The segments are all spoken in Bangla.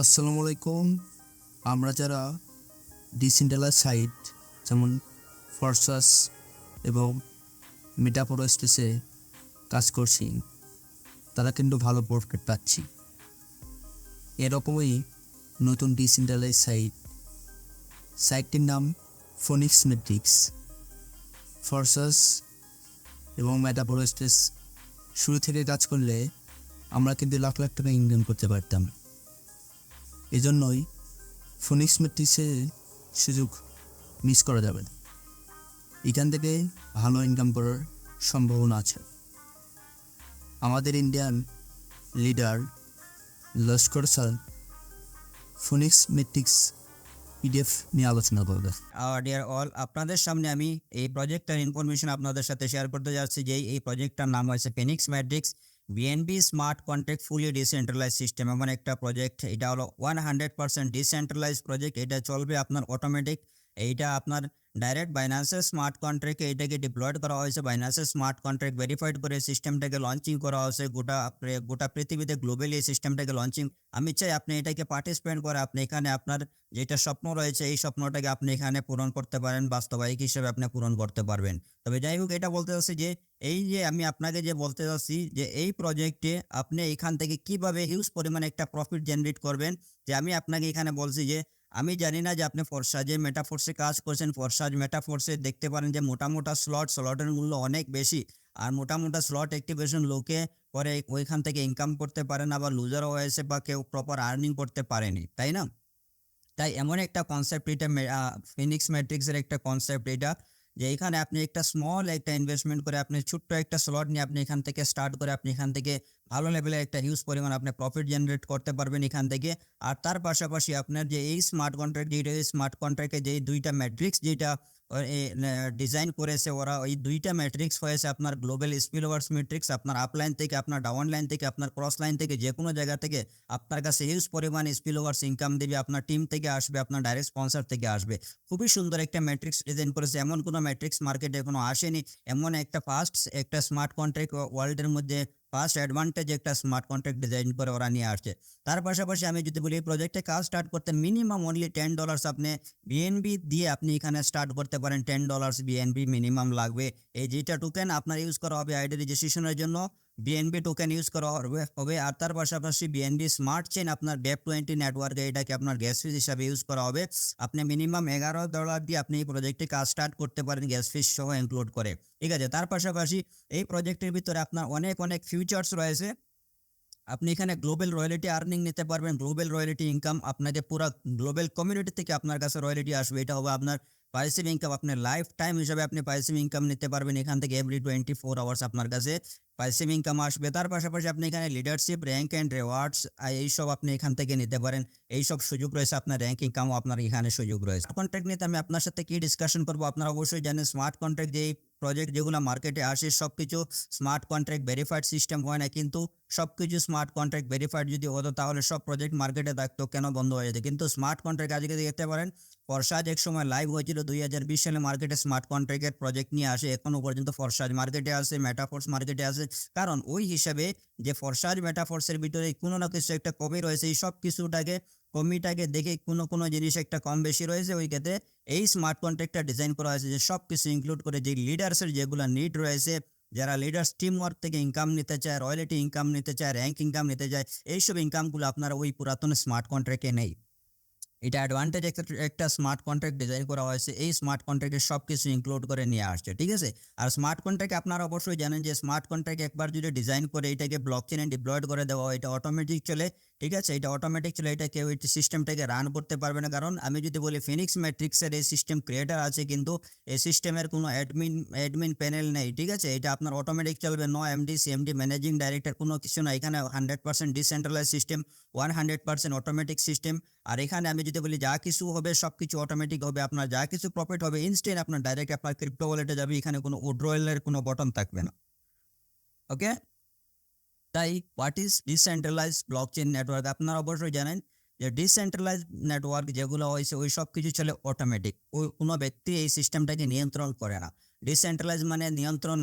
আসসালামু আলাইকুম। আমরা যারা ডিসেন্ট্রালাইজ সাইট যেমন ফরসাস এবং মেটাফোরো স্পেসে কাজ করছি, তারা কিন্তু ভালো প্রফিট পাচ্ছি। এরকমই নতুন ডিসেন্ট্রালাইজ সাইটটির নাম ফোনিক্স মেট্রিক্স। ফরসাস এবং মেটাফোরো স্পেস শুরু থেকে কাজ করলে আমরা কিন্তু লাখ লাখ টাকা ইনকাম করতে পারতাম। এজন্যই ফোনিক্স মেট্রিক্সের সুযোগ মিস করা যাবে না। এখান থেকে ভালো ইনকাম করার সম্ভাবনা আছে। আমাদের Indian leader Laskar sir Phoenix Matrix PDF নিয়ে আলোচনা করবে। ডিয়ার অল, আপনাদের সামনে আমি এই প্রজেক্টটার ইনফরমেশন আপনাদের সাথে শেয়ার করতে যাচ্ছি। যে এই প্রজেক্টটার নাম হয়েছে Phoenix Matrix BNB smart contract fully decentralize system. এমন একটা প্রজেক্ট, এটা হলো 100% ডিসেন্ট্রালাইজ প্রজেক্ট। এটা চলবে আপনার অটোমেটিক। এইটা আপনার ডাইরেক্ট বাইন্যান্সের স্মার্ট কন্ট্রাক্টে এটাকে ডিপ্লয়েড করা হয়েছে। বাইন্যান্সের স্মার্ট কন্ট্রাক্ট ভেরিফাইড করে সিস্টেমটাকে লঞ্চিং করা হয়েছে। গোটা পৃথিবীতে গ্লোবালি এই সিস্টেমটাকে লঞ্চিং। আমি চাই আপনি এটাকে পার্টিসিপেট করে আপনি এখানে আপনার যেটা স্বপ্ন রয়েছে এই স্বপ্নটাকে আপনি এখানে পূরণ করতে পারেন, বাস্তবায়িক হিসেবে আপনি পূরণ করতে পারবেন। তবে যাই হোক, এটা বলতে চাচ্ছি যে এই যে আমি আপনাকে যে বলতে চাচ্ছি যে এই প্রজেক্টে আপনি এখান থেকে কিভাবে হিউজ পরিমাণে একটা প্রফিট জেনারেট করবেন। যে আমি আপনাকে এখানে বলছি যে আমি জানি না যে আপনি ফরসাজে মেটাফোর্সে কাজ করছেন। ফরসাজ মেটাফোর্সে দেখতে পারেন যে মোটা স্লটের মূল্য অনেক বেশি। আর মোটা স্লট অ্যাক্টিভেশন লোকে পরে ওইখান থেকে ইনকাম করতে পারে না, বা লুজারও হয়েছে, বা কেউ প্রপার আর্নিং করতে পারেনি, তাই না? তাই এমন একটা কনসেপ্ট এটা ফিনিক্স ম্যাট্রিক্সের একটা কনসেপ্ট এটা, যে এখানে আপনি একটা স্মল একটা ইনভেস্টমেন্ট করে আপনি ছোট্ট একটা স্লট নিয়ে আপনি এখান থেকে স্টার্ট করে আপনি এখান থেকে ভালো লেভেলের একটা হিউজ পরিমাণ আপনি প্রফিট জেনারেট করতে পারবেন এখান থেকে। আর তার পাশাপাশি আপনার যে এই স্মার্ট কন্ট্রাক্ট যেটা, এই স্মার্ট কন্ট্রাক্টে যেই দুইটা ম্যাট্রিক্স যেটা ডিজাইন করেছে ওরা, ওই দুইটা ম্যাট্রিক্স হয়েছে আপনার গ্লোবাল স্পিলওভার্স ম্যাট্রিক্স। আপনার আপলাইন থেকে, আপনার ডাউন লাইন থেকে, আপনার ক্রস লাইন থেকে, যে কোনো জায়গা থেকে আপনার কাছে হিউজ পরিমাণ স্পিলওভার্স ইনকাম দেবে। আপনার টিম থেকে আসবে, আপনার ডাইরেক্ট স্পন্সর থেকে আসবে। খুবই সুন্দর একটা ম্যাট্রিক্স ডিজাইন করেছে। এমন কোনো ম্যাট্রিক্স মার্কেটে এখনো আসেনি। এমন একটা ফার্স্ট একটা স্মার্ট কন্ট্রাক্ট ওয়ার্ল্ডের মধ্যে ফার্স্ট অ্যাডভান্টেজ একটা স্মার্ট কন্ট্রাক্ট ডিজাইন করে ওরা নিয়ে আসছে। তার পাশাপাশি আমি যদি বলি এই প্রজেক্টে কাজ স্টার্ট করতে মিনিমাম অনলি $10 আপনি বিএনবি দিয়ে আপনি এখানে স্টার্ট করতে পারেন। $10 বিএনবি মিনিমাম লাগবে। এই যেটা টোকেন আপনার ইউজ করা হবে আইডি রেজিস্ট্রেশনের জন্য, বিএনবি টোকেন ইউজ করা হবে। আর তার পাশাপাশি বিএনবি স্মার্ট চেইন আপনার BEP20 নেটওয়ার্কে এটাকে আপনার গ্যাস ফিস হিসাবে ইউজ করা হবে। আপনি মিনিমাম $11 দিয়ে আপনি এই প্রজেক্টে কাজ স্টার্ট করতে পারেন, গ্যাস ফিস সহ ইনক্লুড করে। ঠিক আছে? তার পাশাপাশি এই প্রজেক্টের ভিতরে আপনার অনেক ফিউচার্স রয়েছে। আপনি এখানে গ্লোবাল রয়্যালটি আর্নিং নিতে পারবেন। গ্লোবাল রয়্যালটি ইনকাম আপনাদের পুরো গ্লোবাল কমিউনিটি থেকে আপনার কাছে রয়্যালটি আসবে। এটা হবে আপনার পাসিভ ইনকাম। আপনার লাইফ টাইম হিসাবে আপনি পাসিভ ইনকাম নিতে পারবেন এখান থেকে। এভরি 24 আওয়ার্স আপনার কাছে পাসিভ ইনকাম আসবে। তার পাশাপাশি আপনি এখানে লিডারশিপ, র্যাঙ্ক অ্যান্ড রিওয়ার্ডস এইসব আপনি এখান থেকে নিতে পারেন। এইসব সুযোগ রয়েছে। আপনার র্যাঙ্ক ইনকামও আপনার এখানে সুযোগ রয়েছে। কন্ট্রাক্ট নিতে আমি আপনার সাথে কি ডিসকাশন করবো, আপনারা অবশ্যই জানেন স্মার্ট কন্ট্রাক্ট যেই প্রজেক্ট যেগুলো মার্কেটে আসে সবকিছু স্মার্ট কন্ট্রাক্ট ভেরিফাইড সিস্টেম হয় না। কিন্তু সবকিছু স্মার্ট কন্ট্রাক্ট ভেরিফাইড যদি হতো তাহলে সব প্রজেক্ট মার্কেটে থাকতো, কেন বন্ধ হয়ে যেত? কিন্তু স্মার্ট কন্ট্রাক্ট আজকে দেখতে পারেন ফরসাজ এক সময় লাইভ হয়েছিল 2020 সালে মার্কেটে স্মার্ট কন্ট্রাক্টের প্রজেক্ট নিয়ে আসে। এখনো পর্যন্ত ফরসাজ মার্কেটে আছে, মেটাফোর্স মার্কেটে আছে। কারণ ওই হিসাবে যে ফরসাজ মেটাফোর্সের ভিতরে কোনো না কিছু একটা কমি রয়েছে। এই সব কিছুটাকে কমিটাকে দেখে কোনো জিনিস একটা কম বেশি রয়েছে, ওই ক্ষেত্রে এই স্মার্ট কন্ট্রাক্টটা ডিজাইন করা হয়েছে যে সব কিছু ইনক্লুড করে যে লিডার্সের যেগুলো নিড রয়েছে, যারা লিডার্স টিম ওয়ার্ক থেকে ইনকাম নিতে চায়, রয়্যালটি ইনকাম নিতে চায়, র্যাঙ্ক ইনকাম নিতে চায়, এইসব ইনকামগুলো আপনারা ওই পুরাতন স্মার্ট কন্ট্রাক্টে নেই। এটা অ্যাডভান্টেজ একটা স্মার্ট কন্ট্রাক্ট ডিজাইন করা হয়েছে। এই স্মার্ট কন্ট্রাক্টে সব কিছু ইনক্লুড করে নিয়ে আসছে। ঠিক আছে? আর স্মার্ট কন্ট্রাক্ট আপনারা অবশ্যই জানেন যে স্মার্ট কন্ট্রাক্ট একবার যদি ডিজাইন করে এটাকে ব্লক চেনে ডিপ্লয়েড করে দেওয়া হয়, এটা অটোমেটিক চলে। ঠিক আছে? এটা অটোমেটিক চলে। এটা কেউ এই সিস্টেমটাকে রান করতে পারবে না। কারণ আমি যদি বলি ফিনিক্স ম্যাট্রিক্সের এই সিস্টেম ক্রিয়েটার আছে, কিন্তু এই সিস্টেমের কোনো অ্যাডমিন প্যানেল নেই। ঠিক আছে? এটা আপনার অটোমেটিক চলবে। No MD, CMD, managing director কোনো কিছু না। এখানে 100% ডিসেন্ট্রালাইজ সিস্টেম, 100% অটোমেটিক সিস্টেম। আর এখানে আমি যদি বলি যা কিছু হবে সবকিছু অটোমেটিক হবে। আপনার যা কিছু প্রফিট হবে ইনস্ট্যান্ট আপনার ডাইরেক্ট আপনার ক্রিপ্টো ওয়ালেটে যাবে। এখানে কোনো উইথড্রয়ালের কোনো বটন থাকবে না। ওকে? তাই what is decentralize blockchain network? আপনারা অবশ্যই জানেন যে ডিসেন্ট্রালাইজ নেটওয়ার্ক যেগুলো হয়েছে ওই সব কিছু চলে অটোমেটিক। ওই কোনো ব্যক্তি এই সিস্টেমটাকে নিয়ন্ত্রণ করে না। ডিসেন্ট্রালাইজ মানে নিয়ন্ত্রণ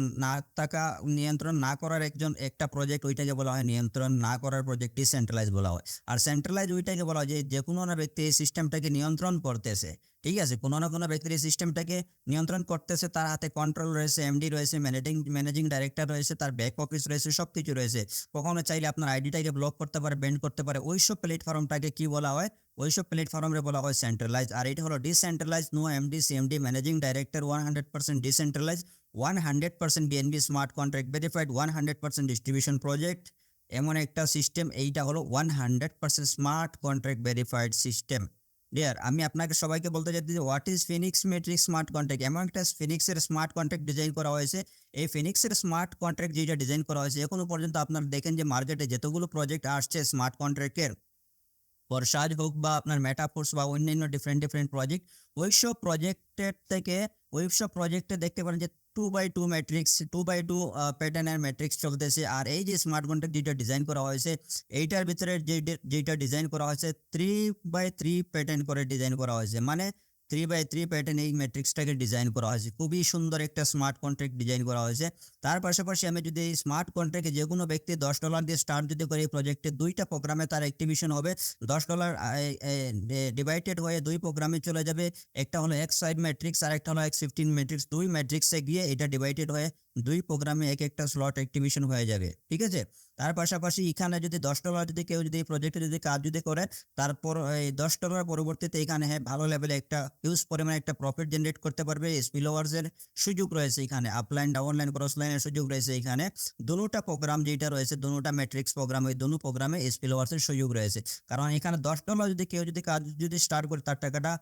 না করার একটা প্রজেক্ট, ওইটাকে বলা হয় নিয়ন্ত্রণ না করার প্রজেক্ট, ডিসেন্ট্রালাইজ বলা হয়। আর সেন্ট্রালাইজ ওইটাকে বলা হয় যে কোনো না ব্যক্তি এই সিস্টেমটাকে নিয়ন্ত্রণ করতেছে, ঠিক আছে, কোনো না কোনো ব্যক্তির এই সিস্টেমটাকে নিয়ন্ত্রণ করতেছে, তার হাতে কন্ট্রোল রয়েছে, এমডি রয়েছে, ম্যানেজিং ডাইরেক্টর রয়েছে, তার ব্যাক অফিস রয়েছে, সব কিছু রয়েছে। কখনো চাইলে আপনার আইডিটাকে ব্লক করতে পারে, বেন্ড করতে পারে, ওইসব প্ল্যাটফর্মটাকে কি বলা হয়, ওইসব প্ল্যাটফর্মে বলা হয় সেন্ট্রালাইজ। আর এটা হলো decentralize, no MD CMD managing director, 100% decentralize, 100% BNB smart contract verified, 100% distribution project, এমন একটা সিস্টেম। এইটা হলো 100% smart contract verified system. Dear, আমি আপনাকে সবাইকে বলতে চাইছি যে what is Phoenix Matrix smart contract. এমন একটা ফিনিক্সের স্মার্ট কন্ট্রাক্ট ডিজাইন করা হয়েছে। এই ফিনিক্সের স্মার্ট কন্ট্রাক্ট যেটা ডিজাইন করা হয়েছে, এখনো পর্যন্ত আপনারা দেখেন যে মার্কেটে যতগুলো প্রজেক্ট আসছে স্মার্ট কন্ট্রাক্টের, বর্ষাজ হোক বা আপনার মেটাফোর্স বা অন্যান্য ডিফারেন্ট প্রজেক্ট, ওইসব প্রজেক্টের থেকে ওইসব প্রজেক্টে দেখতে পারেন যে 2x2 ম্যাট্রিক্স, 2x2 প্যাটার্নের ম্যাট্রিক্স চলতেছে। আর এই যে স্মার্ট কন্ট্রাক্ট যেটা ডিজাইন করা হয়েছে, এইটার ভিতরে যেটা ডিজাইন করা হয়েছে 3x3 প্যাটার্ন করে ডিজাইন করা হয়েছে, মানে 3x3 প্যাটার্ন এই ম্যাট্রিক্সটাকে ডিজাইন করা হয়েছে। খুবই সুন্দর একটা স্মার্ট কন্ট্রাক্ট ডিজাইন করা হয়েছে। তার পাশাপাশি আমি যদি এই স্মার্ট কন্ট্রাক্টে যে কোনো ব্যক্তি $10 দিয়ে স্টার্ট যদি করে এই প্রজেক্টে, দুইটা প্রোগ্রামে তার অ্যাক্টিভেশন হবে। $10 ডিভাইডেড হয়ে দুই প্রোগ্রামে চলে যাবে। একটা হলো X5 ম্যাট্রিক্স আর একটা হলো X15 ম্যাট্রিক্স। দুই ম্যাট্রিক্সে গিয়ে এটা ডিভাইডেড হয়ে দুই প্রোগ্রামে এক একটা স্লট অ্যাক্টিভেশন হয়ে যাবে, ঠিক আছে। তার পাশাপাশি এখানে যদি $10 যদি কেউ যদি এই প্রজেক্টে যদি কাজ যদি করে, তারপর এই $10 পরবর্তীতে এখানে ভালো লেভেলে একটা হিউজ পরিমাণে একটা প্রফিট জেনারেট করতে পারবে। স্পিলওভার্সের সুযোগ রয়েছে এখানে, আপলাইন ডাউনলাইন ক্রস লাইনের সুযোগ রয়েছে এখানে। দুটোটা প্রোগ্রাম যেটা রয়েছে, দুটোটা ম্যাট্রিক্স প্রোগ্রাম, ওই দুটো প্রোগ্রামে স্পিলওভার্সের সুযোগ রয়েছে। কারণ এখানে $10 যদি কেউ যদি কাজ যদি স্টার্ট করে, তার টাকাটা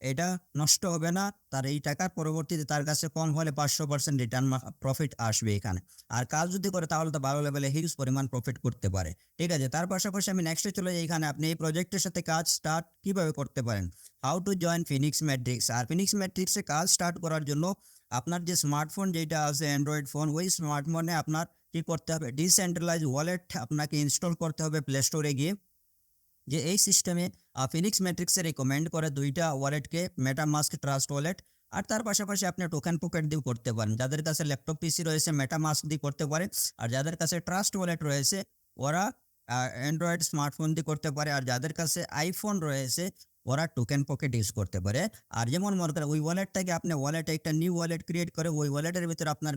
এটা নষ্ট হবে না। তার এই টাকার পরবর্তীতে তার কাছে কম হলে 500% রিটার্ন প্রফিট আসবে এখানে। আর কাজ যদি করে তাহলে তো ভালো লেভেলে হিউজ পরিমাণ প্রফিট করতে পারে, ঠিক আছে। তার পাশাপাশি আমি নেক্সটে চলে যাই। এখানে আপনি এই প্রজেক্টের সাথে কাজ স্টার্ট কিভাবে করতে পারেন, how to join Phoenix Matrix. আর ফিনিক্স ম্যাট্রিক্সে কাজ স্টার্ট করার জন্য আপনার যে স্মার্টফোন যেটা আছে অ্যান্ড্রয়েড ফোন, ওই স্মার্টফোনে আপনার কি করতে হবে, ডিসেন্ট্রালাইজ ওয়ালেট আপনাকে ইনস্টল করতে হবে প্লে স্টোরে গিয়ে। যে এই সিস্টেমে ফিনিক্স ম্যাট্রিক্সে রেকমেন্ড করে দুইটা ওয়ালেটকে, মেটামাস্ক, ট্রাস্ট ওয়ালেট। আর তার পাশাপাশি আপনি টোকেন পকেট দিয়েও করতে পারেন। যাদের কাছে ল্যাপটপ পিসি রয়েছে মেটামাস্ক দিয়ে করতে পারে, আর যাদের কাছে ট্রাস্ট ওয়ালেট রয়েছে ওরা অ্যান্ড্রয়েড স্মার্টফোন দিয়ে করতে পারে, আর যাদের কাছে আইফোন রয়েছে ওরা টোকেন পকেট ইউজ করতে পারে। আর যেমন মনে করেন ওই ওয়ালেটটাকে আপনি ওয়ালেটে একটা নিউ ওয়ালেট ক্রিয়েট করে, ওই ওয়ালেটের ভিতরে আপনার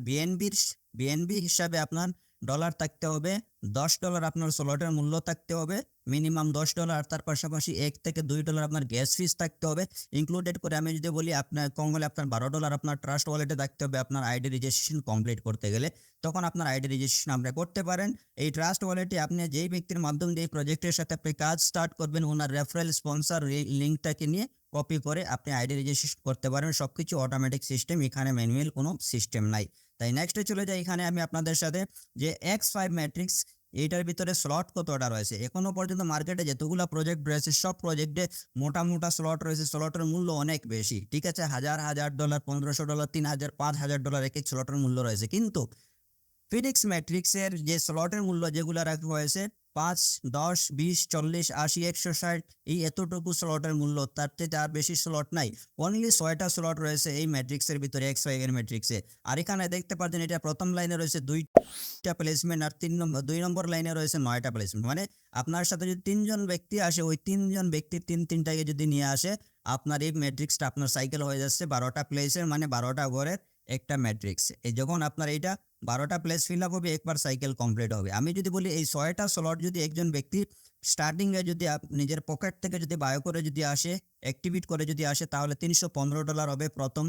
বিএনবি হিসাবে আপনার ডলার থাকতে হবে, $10 আপনার স্লটের মূল্য থাকতে হবে, মিনিমাম $10। তার পাশাপাশি $1 থেকে $2 আপনার গ্যাস ফিস থাকতে হবে ইনক্লুডেড করে। আমি যদি বলি আপনার কম হলে আপনার $12 আপনার ট্রাস্ট ওয়ালেটে থাকতে হবে আপনার আইডি রেজিস্ট্রেশন কমপ্লিট করতে গেলে, তখন আপনার আইডি রেজিস্ট্রেশন আপনি করতে পারেন। এই ট্রাস্ট ওয়ালেটে আপনি যেই ব্যক্তির মাধ্যমে দিয়ে এই প্রজেক্টের সাথে আপনি কাজ স্টার্ট করবেন, ওনার রেফারেল স্পন্সর লিঙ্কটাকে নিয়ে কপি করে আপনি আইডি রেজিস্ট্রেশন করতে পারেন। সব কিছু অটোমেটিক সিস্টেম, এখানে ম্যানুয়াল কোনো সিস্টেম নাই। তাই নেক্সটে চলে যাই। এখানে আমি আপনাদের সাথে যে X5 ম্যাট্রিক্স, এইটার ভিতরে স্লট কতটা রয়েছে। এখনো পর্যন্ত মার্কেটে যতগুলো প্রজেক্ট রয়েছে সব প্রজেক্টে মোটা স্লট রয়েছে, স্লটের মূল্য অনেক বেশি, ঠিক আছে, $1000, $1500, $3000, $5000 এক এক স্লটের মূল্য রয়েছে। কিন্তু ফিনিক্স ম্যাট্রিক্সের যে স্লটের মূল্য যেগুলো রাখা হয়েছে 5, 10, 20, 40, 80, 160, এই এতটুকু স্লটের মূল্য, তার থেকে আর বেশি স্লট নাই। অনলি 6টা স্লট রয়েছে এই ম্যাট্রিক্সের ভিতরে, X5 এর ম্যাট্রিক্সে। আর এখানে দেখতে পাচ্ছেন এটা প্রথম লাইনে রয়েছে 2টা প্লেসমেন্ট, আর 2 নম্বর লাইনে রয়েছে 9টা প্লেসমেন্ট। মানে আপনার সাথে যদি 3জন ব্যক্তি আসে, ওই 3জন ব্যক্তির 3টাকে যদি নিয়ে আসে, আপনার এই ম্যাট্রিক্সটা আপনার সাইকেল হয়ে যাচ্ছে 12টা প্লেসের, মানে 12টা ঘরের একটা ম্যাট্রিক্স। এই যখন আপনার এইটা 12টা প্লেস ফিল আপ হবে, একবার সাইকেল কমপ্লিট হবে। আমি যদি বলি এই 6টা স্লট যদি একজন ব্যক্তি স্টার্টিংয়ে যদি নিজের পকেট থেকে যদি বায়ো করে যদি আসে, অ্যাক্টিভেট করে যদি আসে, তাহলে $315 হবে প্রথম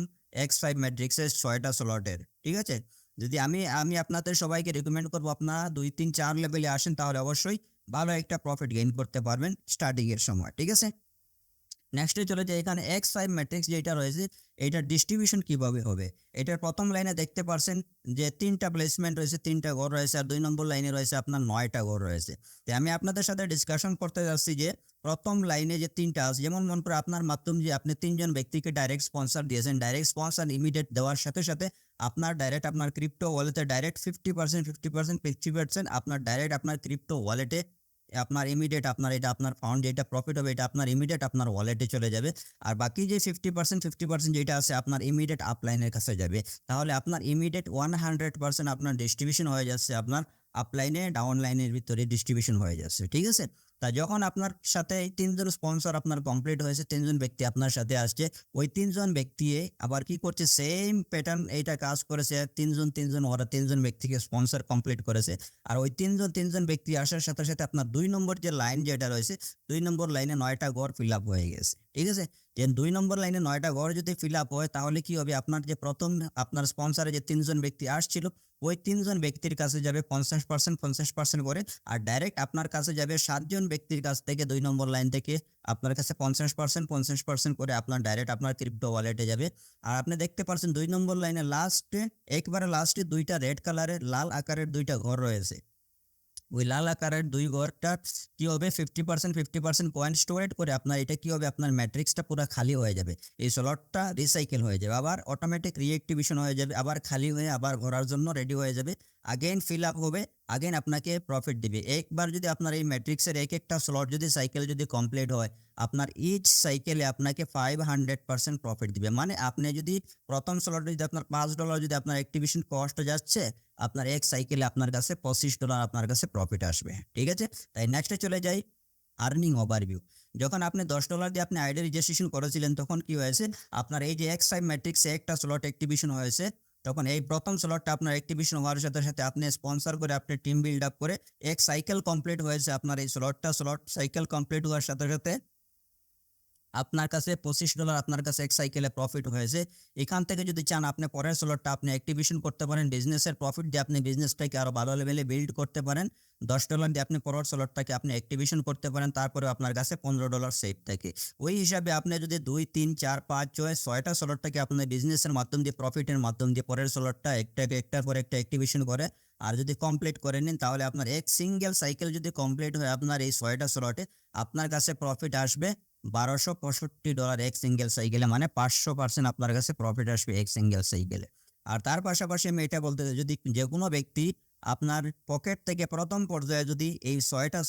X5 ম্যাট্রিক্সের 6টা স্লটের, ঠিক আছে। যদি আমি আপনাদের সবাইকে রেকমেন্ড করবো আপনারা 2, 3, 4 লেভেলে আসেন, তাহলে অবশ্যই ভালো একটা প্রফিট গেইন করতে পারবেন স্টার্টিংয়ের সময়, ঠিক আছে। নেক্সটে চলে যায়। এখানে X5 ম্যাট্রিক্স যেটা রয়েছে, এইটার ডিস্ট্রিবিউশন কিভাবে হবে। এটার প্রথম লাইনে দেখতে পারছেন যে 3টা প্লেসমেন্ট রয়েছে, 3টা ঘর রয়েছে, আর 2 নম্বর লাইনে রয়েছে আপনার 9টা ঘর রয়েছে। তাই আমি আপনাদের সাথে ডিসকাশন করতে যাচ্ছি যে প্রথম লাইনে যে 3টা আছে, যেমন মনে করে আপনার মাধ্যমে যে আপনি 3জন ব্যক্তিকে ডাইরেক্ট স্পন্সর দিয়েছেন, ডাইরেক্ট স্পন্সর ইমিডিয়েট দেওয়ার সাথে সাথে আপনার ডাইরেক্ট আপনার ক্রিপ্টো ওয়ালেটে ডাইরেক্ট 50% আপনার ডাইরেক্ট আপনার ক্রিপ্টো ওয়ালেটে আপনার ইমিডিয়েট আপনার এটা আপনার ফান্ড যেটা প্রফিট হবে এটা আপনার ইমিডিয়েট আপনার ওয়ালেটে চলে যাবে। আর বাকি যে 50% যেটা আছে আপনার ইমিডিয়েট আপলাইনের কাছে যাবে। তাহলে আপনার ইমিডিয়েট 100% আপনার ডিস্ট্রিবিউশন হয়ে যাচ্ছে, আপনার আপলাইনে ডাউনলাইনের ভিতরে ডিস্ট্রিবিউশন হয়ে যাচ্ছে, ঠিক আছে? তা যখন আপনার সাথে এই ৩ জন স্পন্সর আপনার কমপ্লিট হয়েছে, ৩ জন ব্যক্তি আপনার সাথে আসছে, ওই ৩ জন ব্যক্তি আবার কি করছে সেম প্যাটার্ন এইটা কাজ করেছে। ৩ জন ওরা ৩ জন ব্যক্তিকে স্পন্সর কমপ্লিট করেছে। আর ওই ৩ জন ব্যক্তি আসার সাথে, সাথে আপনার ২ নম্বর যে লাইন যেটা রয়েছে, ২ নম্বর লাইনে ৯টা ঘর ফিল আপ হয়ে গেছে, ঠিক আছে? যে ২ নম্বর লাইনে ৯টা ঘর যদি ফিল আপ হয় তাহলে কি হবে, আপনার যে প্রথম আপনার স্পন্সরে যে ৩ জন ব্যক্তি আসছিল ওই ৩ জন ব্যক্তির কাছে যাবে 50% করে, আর ডাইরেক্ট আপনার কাছে যাবে ৭ জন ব্যক্তির কাছ থেকে ২ নম্বর লাইন থেকে আপনার কাছে 50% করে আপনার ডাইরেক্ট আপনার ক্রিপ্টো ওয়ালেটে যাবে। আর আপনি দেখতে পাচ্ছেন ২ নম্বর লাইনে একবারে লাস্টে ২টা রেড কালারের লাল আকারের ২টা ঘর রয়েছে। ওই লাল আকারের ২ ঘরটা কি হবে 50% কয়েন স্টোরেড করে আপনার এটা কি হবে, আপনার ম্যাট্রিক্সটা পুরো খালি হয়ে যাবে। এই স্লটটা রিসাইকেল হয়ে যাবে, আবার অটোমেটিক রিঅ্যাক্টিভেশন হয়ে যাবে, আবার খালি হয়ে আবার ভরার জন্য রেডি হয়ে যাবে। আগেইন ফিল আপ হবে, আগেইন আপনাকে প্রফিট দিবে। একবার যদি আপনার এই ম্যাট্রিক্সের একটা স্লট যদি সাইকেল যদি কমপ্লিট হয়, আপনার ইচ সাইকেলে আপনাকে 500% প্রফিট দিবে। মানে আপনি যদি প্রথম স্লটে যদি আপনার $5 যদি আপনার অ্যাক্টিভেশন কস্ট যাচ্ছে, আপনার এক সাইকেলে আপনার কাছে $25 আপনার কাছে প্রফিট আসবে, ঠিক আছে? তাই নেক্সটে চলে যাই আর্নিং ওভারভিউ। যখন আপনি $10 দিয়ে আপনি আইডি রেজিস্ট্রেশন করেছিলেন তখন কি হয়েছে, আপনার এই যে X5 ম্যাট্রিক্সে একটা স্লট অ্যাক্টিভেশন হয়েছে, তখন এই প্রথম স্লটটা আপনার অ্যাক্টিভেশন হওয়ার সাথে, সাথে আপনি স্পন্সর করে আপনি টিম বিল্ড আপ করে এক সাইকেল কমপ্লিট হয়েছে আপনার এই স্লট সাইকেল কমপ্লিট হওয়ার সাথে, সাথে আপনার কাছে $25 আপনার কাছে এক সাইকেলে প্রফিট হয়েছে। এখান থেকে যদি চান আপনি পরের স্লটটা আপনি অ্যাক্টিভেশন করতে পারেন, বিজনেসের প্রফিট দিয়ে আপনি বিজনেসটাকে আরো ভালো লেভেলে বিল্ড করতে পারেন। $10 দিয়ে আপনি পরের স্লটটাকে আপনি অ্যাক্টিভেশন করতে পারেন, তারপরে আপনার কাছে $15 সেভ থাকে। ওই হিসাবে আপনি যদি 2, 3, 4, 5, 6, 6টা স্লটটাকে আপনার বিজনেসের মাধ্যম দিয়ে প্রফিটের মাধ্যম দিয়ে পরের স্লটটা একটার পর একটা অ্যাক্টিভেশন করে আর যদি কমপ্লিট করে নিন, তাহলে আপনার এক সিঙ্গেল সাইকেল যদি কমপ্লিট হয় আপনার এই 6টা স্লটে, আপনার কাছে প্রফিট আসবে $1265 এক সিঙ্গেল সাইকেলে, মানে 500% আপনার কাছে প্রফিট আসবে এক সিঙ্গেল সাইকেলে। আর তার পাশাপাশি আমি এটা বলতে চাই, যদি যে কোনো ব্যক্তি আপনার পকেট থেকে প্রথম পর্যায়ে যদি এই 6টা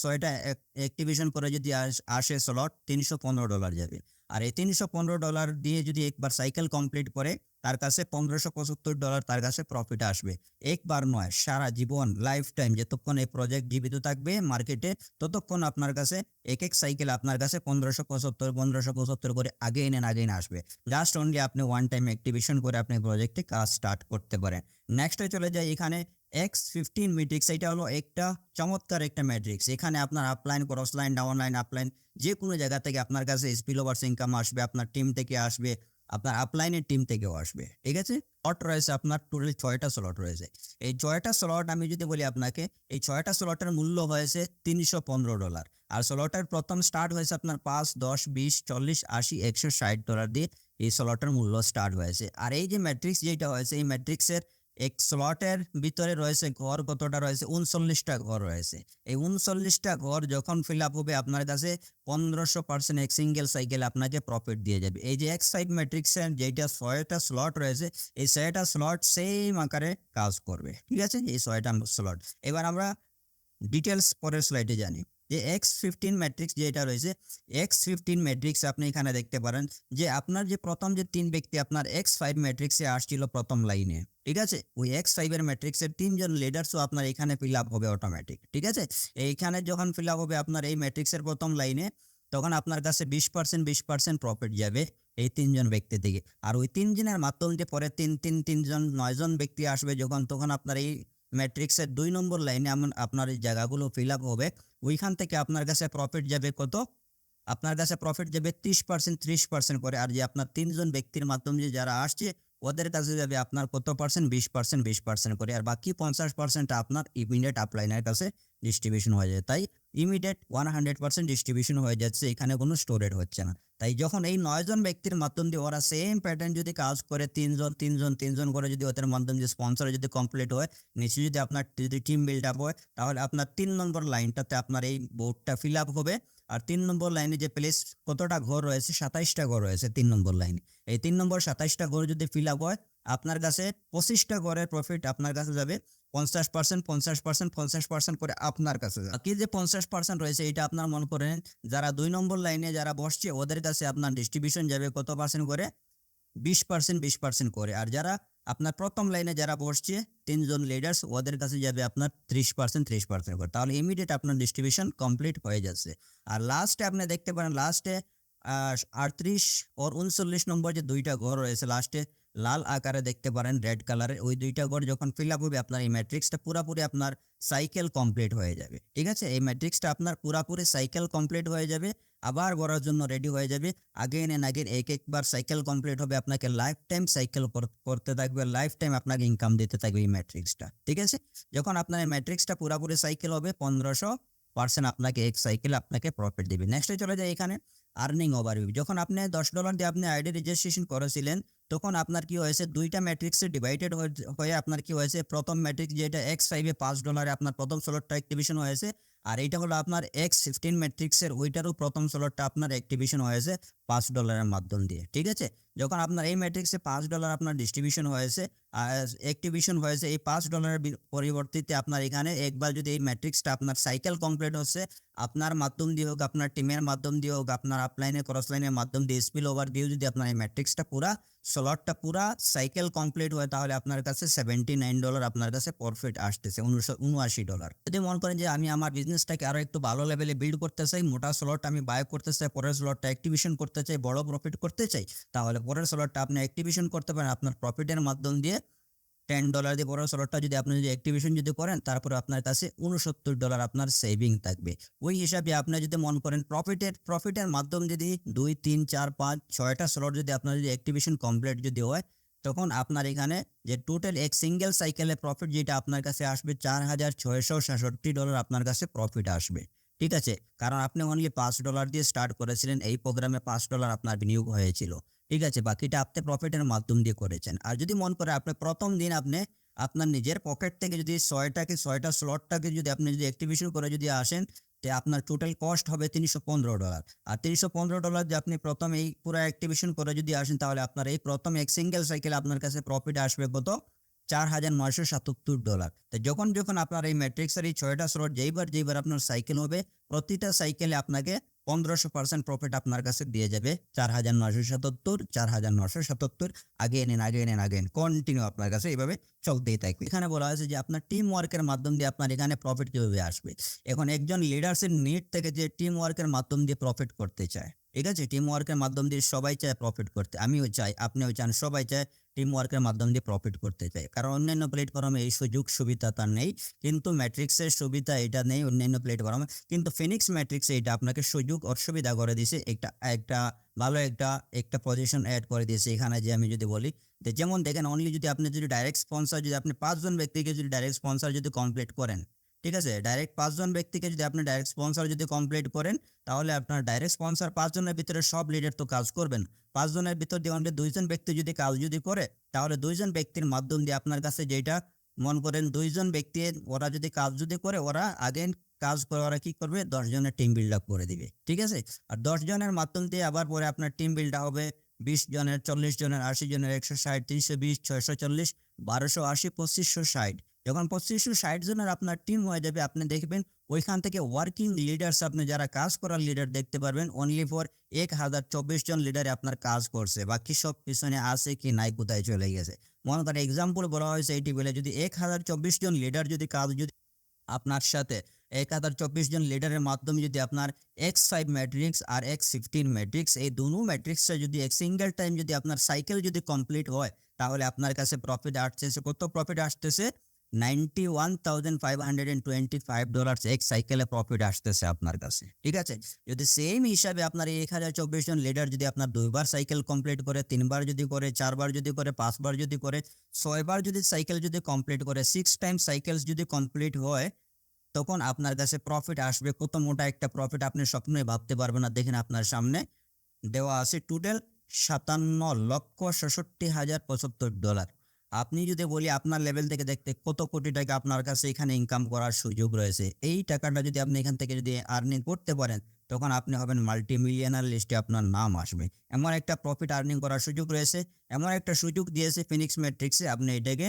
অ্যাক্টিভেশন করে যদি আসে স্লট, $315 যাবে। আর এই $315 দিয়ে যদি একবার সাইকেল কমপ্লিট করে তার কাছে $1575 তার কাছে প্রফিট আসবে। একবার নয়, সারা জীবন লাইফ টাইম যতক্ষণ এই প্রজেক্ট জীবিত থাকবে মার্কেটে, ততক্ষণ আপনার কাছে এক সাইকেল আপনার কাছে 1575 করে আগেইন আসবে। জাস্ট অনলি আপনি ওয়ান টাইম অ্যাক্টিভেশন করে আপনি প্রজেক্টে কাজ স্টার্ট করতে পারেন। নেক্সটে চলে যাই, এখানে X15 ম্যাট্রিক্স, এটা হলো একটা চমৎকার একটা ম্যাট্রিক্স। এখানে আপনার আপলাইন, ক্রসলাইন, ডাউনলাইন, আপলাইন যে কোনো জায়গা থেকে আপনার কাছে স্পিলওভারস ইনকাম আসবে, আপনার টিম থেকে আসবে, আপনার আপলাইনের টিম থেকেও আসবে, ঠিক আছে? স্লট রয়েছে আপনার টোটাল 6টা স্লট রয়েছে। এই 6টা স্লট আমি যদি বলি আপনাকে, এই 6টা স্লটের মূল্য হয়েছে $315। আর স্লটের প্রথম স্টার্ট হয়েছে আপনার 5, 10, 20, 40, 80, $160 দিয়ে এই স্লটের মূল্য স্টার্ট হয়েছে। আর এই যে ম্যাট্রিক্স যেটা হয়েছে, এই ম্যাট্রিক্সের এক স্লটের ভিতরে রয়েছে ঘর কতটা রয়েছে, 39টা ঘর রয়েছে। এই 39টা ঘর যখন ফিল আপ হবে আপনার কাছে 1500% এক সিঙ্গেল সাইকেল আপনাকে প্রফিট দিয়ে যাবে। এই যে X5 ম্যাট্রিক্সের যেটা 6টা স্লট রয়েছে, এই 6টা স্লট সেম আকারে কাজ করবে, ঠিক আছে? এই 6টা স্লট। এবার আমরা ডিটেলস পরের স্লাইডে জানি যে X15 ম্যাট্রিক্স যেটা রয়েছে, X15 ম্যাট্রিক্স আপনি এখানে দেখতে পারেন যে আপনার যে প্রথম যে 3 ব্যক্তি আপনার X5 ম্যাট্রিক্সে আসছিল প্রথম লাইনে, ঠিক আছে? ওই X5 এর ম্যাট্রিক্সের 3 জন লিডার্সও আপনার এখানে ফিল আপ হবে অটোমেটিক, ঠিক আছে? এইখানে যখন ফিল আপ হবে আপনার এই ম্যাট্রিক্সের প্রথম লাইনে, তখন আপনার কাছে 20% প্রফিট যাবে এই 3 জন ব্যক্তি থেকে। আর ওই 3 জনের মাধ্যম দিয়ে পরে 3 জন 9 জন ব্যক্তি আসবে যখন, তখন আপনার এই ম্যাট্রিক্সের 2 নম্বর লাইনে আপনার এই জায়গাগুলো ফিল আপ হবে। ওইখান থেকে আপনার কাছে প্রফিট যাবে কত? আপনার কাছে প্রফিট যাবে 30% করে। আর যে আপনার 3 জন ব্যক্তির মাধ্যমে যে যারা আসছে ওদের কাছে যাবে আপনার কত পার্সেন্ট? 20% করে। আর বাকি 50% আপনার ইমিডিয়েট আপলাইনের কাছে ডিস্ট্রিবিউশন হয়ে যায়। তাই ইমিডিয়েট 100% ডিস্ট্রিবিউশন হয়ে যাচ্ছে, এখানে কোনো স্টোরেজ হচ্ছে না। তাই যখন এই 9 জন ব্যক্তির মাধ্যম দিয়ে ওরা সেম প্যাটার্ন যদি কাজ করে, 3 জন করে যদি ওদের মাধ্যমে যে স্পন্সর যদি কমপ্লিট হয়, নিচে যদি আপনার যদি টিম বিল্ড আপ হয়, তাহলে আপনার 3 নম্বর লাইনটাতে আপনার এই বোর্ডটা ফিল আপ হবে। আর 3 নম্বর লাইনে যে প্লেস কতটা ঘর রয়েছে, 27টা ঘর রয়েছে 3 নম্বর লাইনে। এই 3 নম্বর 27টা ঘর যদি ফিল আপ হয়, আপনার কাছে 25টা ঘরের প্রফিট আপনার কাছে যাবে 50%, 50%, 50% করে আপনার কাছে যাবে। বাকি যে 50% রয়েছে এটা আপনার মনে করেন যারা 2 নম্বর লাইনে যারা বসছে ওদের কাছে আপনার ডিস্ট্রিবিউশন যাবে কত পার্সেন্ট করে? 20%, 20% করে। আর যারা আপনার প্রথম লাইনে যারা বসছে 3 জন লিডার্স ওদের কাছে যাবে আপনার 30%, 30% করে। তাহলে ইমিডিয়েট আপনার ডিস্ট্রিবিউশন কমপ্লিট হয়ে যাচ্ছে। আর লাস্টে আপনি দেখতে পারেন লাস্টে 38 ওর 39 নম্বর যে 2টা ঘর রয়েছে লাস্টে লাল আকারে দেখতে পারেন রেড কালারের ওই 2টা ঘর যখন ফিল আপ হবে আপনার এই ম্যাট্রিক্সটা পুরাপুরি আপনার সাইকেল কমপ্লিট হয়ে যাবে। ঠিক আছে? এই ম্যাট্রিক্সটা আপনার পুরাপুরি সাইকেল কমপ্লিট হয়ে যাবে। আবার ভরার জন্য রেডি হয়ে যাবে। আগেন এন্ড আগেন একবার সাইকেল কমপ্লিট হবে আপনাকে লাইফ টাইম সাইকেল করতে থাকবে, লাইফ টাইম আপনাকে ইনকাম দিতে থাকবে এই ম্যাট্রিক্সটা। ঠিক আছে? যখন আপনার এই ম্যাট্রিক্সটা পুরাপুরি সাইকেল হবে 1500% আপনাকে এক সাইকেল আপনাকে প্রফিট দিবে। নেক্সটে চলে যায় এখানে আর্নিং ওভারভিউ। যখন আপনি $10 দিয়ে আপনি আইডি রেজিস্ট্রেশন করেছিলেন তখন আপনার কি হয়েছে 2টা ম্যাট্রিক্সে ডিভাইডেড হয়ে আপনার কি হয়েছে প্রথম ম্যাট্রিক্স যেটা X5 এ $5 আপনার প্রথম স্লটটা অ্যাক্টিভেশন হয়েছে। আর এইটা হলো আপনার X15 ম্যাট্রিক্সের ওইটারও প্রথম স্লটটা আপনার অ্যাক্টিভেশন হয়েছে $5 মাধ্যম দিয়ে। ঠিক আছে? যখন আপনার এই ম্যাট্রিক্সে $5 আপনার ডিস্ট্রিবিউশন হয়েছে আর অ্যাক্টিভেশন হয়েছে এই $5 পরিবর্তিতে আপনার এখানে একবার যদি এই ম্যাট্রিক্সটা আপনার সাইকেল কমপ্লিট হচ্ছে আপনার মাধ্যম দিয়ে হোক আপনার টিমের মাধ্যম দিয়ে হোক আপনার আপলাইনে ক্রস লাইনের মাধ্যম দিয়ে স্পিল ওভার দিয়ে যদি আপনার এই ম্যাট্রিক্সটা পুরা স্লটটা পুরা সাইকেল কমপ্লিট হয় তাহলে আপনার কাছে $79 আপনার কাছে প্রফিট আসতেছে $79। যদি মনে করেন যে আমি আমার বিজনেসটাকে আরো একটু ভালো লেভেলে বিল্ড করতে চাই, মোটা স্লট আমি বাই করতে চাই, পরের স্লটটা অ্যাক্টিভেশন করতে চাই, বড় প্রফিট করতে চাই, তাহলে পরের স্লটটা আপনি অ্যাক্টিভেশন করতে পারেন আপনার প্রফিটের মাধ্যম দিয়ে $10 দিয়ে পরের স্লটটা যদি আপনি যদি অ্যাক্টিভেশন যদি করেন তারপরে আপনার কাছে $69 আপনার সেভিং থাকবে। ওই হিসাবে আপনি যদি মনে করেন প্রফিটের মাধ্যম যদি 2, 3, 4, 5, 6টা স্লট যদি আপনার যদি অ্যাক্টিভেশন কমপ্লিট যদি হয় তখন আপনার এখানে যে টোটাল এক সিঙ্গেল সাইকেলে প্রফিট যেটা আপনার কাছে আসবে $4,666 আপনার কাছে প্রফিট আসবে। ঠিক আছে? কারণ আপনি অনলি $5 দিয়ে স্টার্ট করেছিলেন, এই প্রোগ্রামে $5 আপনার বিনিয়োগ হয়েছিল। ঠিক আছে? বাকিটা আপনি প্রফিটের মাধ্যম দিয়ে করেছেন। আর যদি মন করে আপনি প্রথম দিন আপনি আপনার নিজের পকেট থেকে যদি 6টা স্লটটাকে যদি আপনি যদি অ্যাক্টিভেশন করে যদি আসেন তে আপনার টোটাল কস্ট হবে $315। আর $315 দিয়ে আপনি প্রথম এই পুরো অ্যাক্টিভেশন করে যদি আসেন তাহলে আপনার এই প্রথম এক সিঙ্গেল সাইকেল আপনার কাছে প্রফিট আসবে কত? $4,977। তো যখন আপনার এই ম্যাট্রিক্সের এই 6টা স্লট যেইবার আপনার সাইকেল হবে প্রতিটা সাইকেলে আপনাকে 1500% প্রফিট আপনার কাছে দিয়ে যাবে। 4,977 আগেন কন্টিনিউ আপনার কাছে এইভাবে চলতেই থাকবে। এখানে বলা হয়েছে যে আপনার টিম ওয়ার্কের মাধ্যম দিয়ে আপনার এখানে প্রফিট কিভাবে আসবে। এখন একজন লিডার্সের নিড থেকে যে টিম ওয়ার্কের মাধ্যম দিয়ে প্রফিট করতে চায়। ঠিক আছে? টিম ওয়ার্কের মাধ্যম দিয়ে সবাই চায় প্রফিট করতে, আমিও চাই, আপনিও চান, সবাই চায় টিম ওয়ার্কের মাধ্যম দিয়ে প্রফিট করতে চায়। কারণ অন্যান্য প্ল্যাটফর্মে এই সুযোগ সুবিধা তার নেই, কিন্তু ম্যাট্রিক্সের সুবিধা এটা নেই অন্যান্য প্ল্যাটফর্মে, কিন্তু ফিনিক্স ম্যাট্রিক্সে এটা আপনাকে সুযোগ ও সুবিধা করে দিয়েছে। একটা ভালো একটা পজিশন অ্যাড করে দিয়েছে এখানে। যে আমি যদি বলি যেমন দেখেন অনলি যদি আপনি যদি ডাইরেক্ট স্পন্সর যদি আপনি 5 জন ব্যক্তিকে যদি ডাইরেক্ট স্পন্সর যদি কমপ্লিট করেন, ঠিক আছে, ডাইরেক্ট 5 জন ব্যক্তিকে যদি আপনি ডাইরেক্ট স্পন্সর যদি কমপ্লিট করেন তাহলে আপনার ডাইরেক্ট স্পন্সর 5 জনের ভিতরে সব লিডার তো কাজ করবেন। 5 জনের ভিতর দিয়ে অনলি 2 জন ব্যক্তি যদি কাজ যদি করে তাহলে 2 জন ব্যক্তির মাধ্যম দিয়ে আপনার কাছে যেটা মনে করেন 2 জন ব্যক্তি ওরা যদি কাজ যদি করে ওরা আগে কাজ করে ওরা কি করবে 10 জনের টিম বিল্ড আপ করে দিবে। ঠিক আছে? আর 10 জনের মাধ্যম দিয়ে আবার পরে আপনার টিম বিল্ড হবে 20 জনের, 40 জনের, 80 জনের, 160, 320, 640, 1280, 2560। যখন 2560 জনের আপনার টিম হয়ে যাবে আপনি দেখবেন ওইখান থেকে ওয়ার্কিং লিডার্স আপনি যারা কাজ করার লিডার দেখতে পারবেন অনলি ফর 1024 জন লিডারে আপনার কাজ করছে, বাকি সব পিছনে আছে কি নাই কোথায় চলে গেছে। মনে করেন এক্সাম্পল বলা হয়েছে এই টেবিলে যদি 1024 জন লিডার যদি কাজ যদি আপনার সাথে 1024 জন লিডারের মাধ্যমে যদি আপনার X5 ম্যাট্রিক্স আর X15 ম্যাট্রিক্স এই দুটো ম্যাট্রিক্সটা যদি এক সিঙ্গেল টাইম যদি আপনার সাইকেল যদি কমপ্লিট হয় তাহলে আপনার কাছে প্রফিট আসতেছে কত? প্রফিট আসতেছে $91,525 এক সাইকেলে প্রফিট আসতেছে আপনার কাছে। ঠিক আছে? যদি সেম হিসাবে আপনার এই 1024 জন লিডার যদি আপনার 2বার সাইকেল কমপ্লিট করে, 3বার যদি করে, 4বার যদি করে, 5বার যদি করে, 6বার যদি সাইকেল যদি কমপ্লিট করে, 6 টাইম সাইকেলস যদি কমপ্লিট হয় তখন আপনার কাছে প্রফিট আসবে কত? মোটা একটা প্রফিট আপনি স্বপ্নে ভাবতে পারবেন না। দেখেন আপনার সামনে দেওয়া আছে টোটাল $57,67,075। আপনি যদি বলি আপনার লেভেল থেকে দেখতে কত কোটি টাকা আপনার কাছে এখানে ইনকাম করার সুযোগ রয়েছে। এই টাকাটা যদি আপনি এখান থেকে যদি আর্নিং করতে পারেন তখন আপনি হবেন মাল্টি মিলিয়নার লিস্টে আপনার নাম আসবে। এমন একটা প্রফিট আর্নিং করার সুযোগ রয়েছে, এমন একটা সুযোগ দিয়েছে ফিনিক্স ম্যাট্রিক্সে, আপনি এটাকে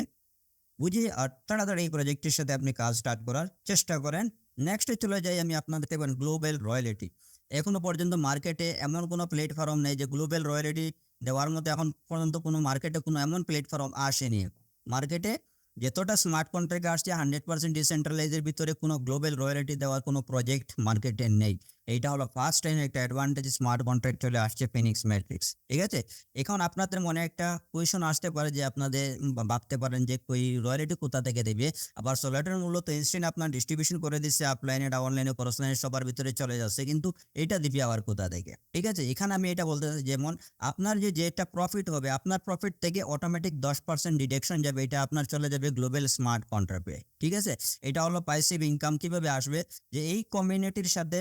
বুঝে আর তাড়াতাড়ি এই প্রজেক্টের সাথে আপনি কাজ স্টার্ট করার চেষ্টা করেন। নেক্সটে চলে যাই আমি আপনাদের দেখবেন গ্লোবাল রয়্যালটি। এখনো পর্যন্ত মার্কেটে এমন কোনো প্ল্যাটফর্ম নেই যে গ্লোবাল রয়্যালটি দেওয়ার মতো এখন পর্যন্ত কোনো মার্কেটে কোনো এমন প্ল্যাটফর্ম আসেনি। মার্কেটে যতটা স্মার্ট কন্ট্রাক্ট আসছে 100% ডিসেন্ট্রালাইজের ভিতরে কোনো গ্লোবাল রয়্যালটি দেওয়ার কোনো প্রজেক্ট মার্কেটে নেই। এইটা হলো ফার্স্ট টাইম একটা অ্যাডভান্টেজ স্মার্ট কন্ট্রাক্ট চলে আসছে ফিনিক্স ম্যাট্রিক্স। ঠিক আছে? এখন আপনাদের মনে একটা কোয়েশন আসতে পারে যে আপনাদের ভাবতে পারেন যে ওই রয়্যালটি কোথা থেকে দেবে। আবার সোলাটার মূলত ইনস্ট্যান্ট আপনার ডিস্ট্রিবিউশন করে দিচ্ছে আপলাইনে, ডাউনলাইনে, ক্রস লাইনে সবার ভিতরে চলে যাচ্ছে, কিন্তু এটা দিবে আবার কোথা থেকে? ঠিক আছে? এখানে আমি এটা বলতে চাই যেমন আপনার যেটা প্রফিট হবে আপনার প্রফিট থেকে অটোমেটিক 10% ডিডাকশন যাবে, এটা আপনার চলে যাবে গ্লোবাল স্মার্ট কন্ট্রাক্টে। ঠিক আছে? এটা হলো পাইসিভ ইনকাম। কিভাবে আসবে? যে এই কমিউনিটির সাথে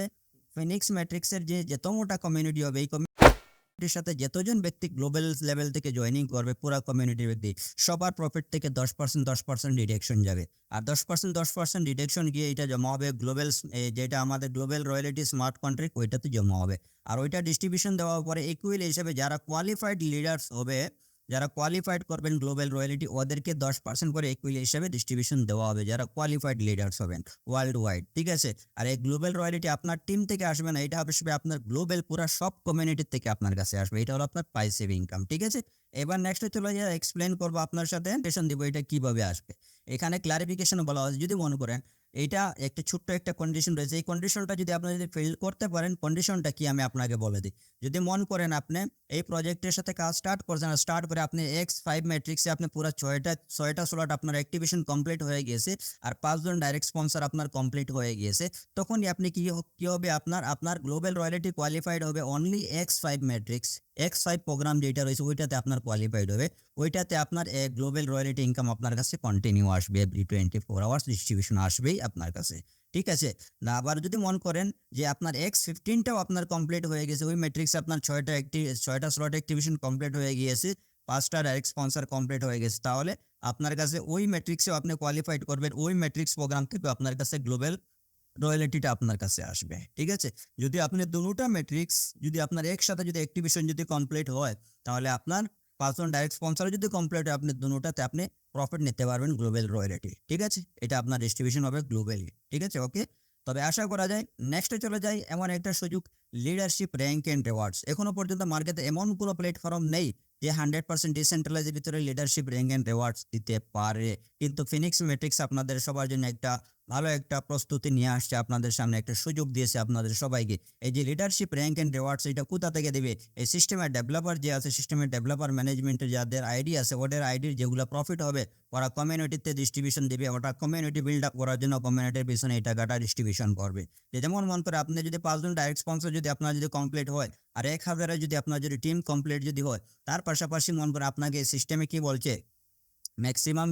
ফিনিক্স ম্যাট্রিক্সের যে যত মোটা কমিউনিটি হবে এই কমিউনিটির সাথে যতজন ব্যক্তি গ্লোবাল লেভেল থেকে জয়েনিং করবে পুরো কমিউনিটির ব্যক্তি সবার প্রফিট থেকে 10% ডিডাকশন যাবে। আর 10% ডিডাকশন গিয়ে এটা জমা হবে গ্লোবাল, যেটা আমাদের গ্লোবাল রয়্যালটি স্মার্ট কন্ট্রাক্ট ওইটাতে জমা হবে। আর ওইটা ডিস্ট্রিবিউশন দেওয়ার পরে ইকুয়াল হিসেবে যারা কোয়ালিফাইড লিডার্স হবে, যারা কোয়ালিফাইড করবেন গ্লোবাল রয়্যালটি ওদেরকে 10% করে ইকুয়াল হিসেবে ডিস্ট্রিবিউশন দেওয়া হবে যারা কোয়ালিফাইড লিডার্স হবেন ওয়ার্ল্ড ওয়াইড। ঠিক আছে? আর এই গ্লোবাল রয়্যালটি আপনার টিম থেকে আসবে না, এটা আসবে আপনার গ্লোবাল পুরো সব কমিউনিটির থেকে আপনার কাছে আসবে। এটা হলো আপনার পাইসিভ ইনকাম। ঠিক আছে? এবার নেক্সটে চলে যাই, এক্সপ্লেন করবো আপনার সাথে, প্রেজেন্টেশন দিব এটা কিভাবে আসবে। এখানে ক্লারিফিকেশন বলা হয়েছে যদি মনে করেন এইটা একটা ছোট্ট একটা কন্ডিশন রয়েছে, এই কন্ডিশনটা যদি আপনি যদি ফিল করতে পারেন, কন্ডিশনটা কি আমি আপনাকে বলে দিই। যদি মন করেন আপনি এই প্রজেক্টের সাথে কাজ স্টার্ট করছেন, স্টার্ট করে আপনি X5 ম্যাট্রিক্সে আপনি পুরো ছয়টা স্লট আপনার অ্যাক্টিভেশন কমপ্লিট হয়ে গিয়েছে আর 5 জন ডাইরেক্ট স্পন্সর আপনার কমপ্লিট হয়ে গিয়েছে, তখনই আপনি কি হবে আপনার গ্লোবাল রয়্যালটি কোয়ালিফাইড হবে only X5 matrix, X5 program যেটা রয়েছে ওইটাতে আপনার কোয়ালিফাইড হবে। ওইটাতে আপনার গ্লোবাল রয়্যালটি ইনকাম আপনার কাছে কন্টিনিউ আসবে, এভরি 24 আওয়ার্স ডিস্ট্রিবিউশন আসবেই আপনার কাছে। ঠিক আছে? না আবার যদি মন করেন যে আপনার X15টাও আপনার কমপ্লিট হয়ে গেছে, ওই ম্যাট্রিক্সে আপনার 6টা স্লট অ্যাক্টিভেশন কমপ্লিট হয়ে গিয়েছে, 5টা ডাইরেক্ট স্পন্সর কমপ্লিট হয়ে গেছে, তাহলে আপনার কাছে ওই ম্যাট্রিক্সেও আপনি কোয়ালিফাইড করবেন, ওই ম্যাট্রিক্স প্রোগ্রাম থেকে আপনার কাছে গ্লোবাল রয়্যালটিটা আপনার কাছে আসবে। ঠিক আছে? যদি আপনি দুটো ম্যাট্রিক্স যদি আপনার একসাথে যদি অ্যাক্টিভেশন যদি কমপ্লিট হয় তাহলে আপনার 5 জন ডাইরেক্ট স্পন্সর যদি কমপ্লিট হয় আপনি দুটোতে আপনি প্রফিট নিতে পারবেন গ্লোবাল রয়্যালটি। ঠিক আছে? এটা আপনার ডিস্ট্রিবিউশন হবে গ্লোবালি। ঠিক আছে? ওকে, তবে আশা করা যায় নেক্সটে চলে যায় এমন একটা সুযোগ, লিডারশিপ র্যাঙ্ক অ্যান্ড রিওয়ার্ডস। এখনো পর্যন্ত মার্কেটে এমন কোনো প্ল্যাটফর্ম নেই যে 100% ডিসেন্ট্রালাইজের ভিতরে লিডারশিপ র্যাঙ্ক অ্যান্ড রিওয়ার্ডস দিতে পারে, কিন্তু ফিনিক্স ম্যাট্রিক্স আপনাদের সবার জন্য একটা ভালো একটা প্রস্তুতি নিয়ে আসছে, আপনাদের সামনে একটা সুযোগ দিয়েছে আপনাদের সবাইকে। এই যে লিডারশিপ র্যাঙ্ক অ্যান্ড রিওয়ার্ডস এটা কোথা থেকে দেবে? এই সিস্টেমের ডেভেলপার যে আছে, সিস্টেমের ডেভেলপার ম্যানেজমেন্টের যাদের আইডি আছে ওদের আইডির যেগুলো প্রফিট হবে ওরা কমিউনিটিতে ডিস্ট্রিবিউশন দেবে, ওটা কমিউনিটি বিল্ড আপ করার জন্য কমিউনিটির পিছনে এই টাকাটা ডিস্ট্রিবিউশন করবে। যেমন মন করে আপনি যদি 5 জন ডাইরেক্ট স্পন্সর যদি আপনার যদি কমপ্লিট হয় আর 1000 যদি আপনার যদি টিম কমপ্লিট যদি হয়, তার পাশাপাশি মন করে আপনাকে সিস্টেমে কি বলছে ম্যাক্সিমাম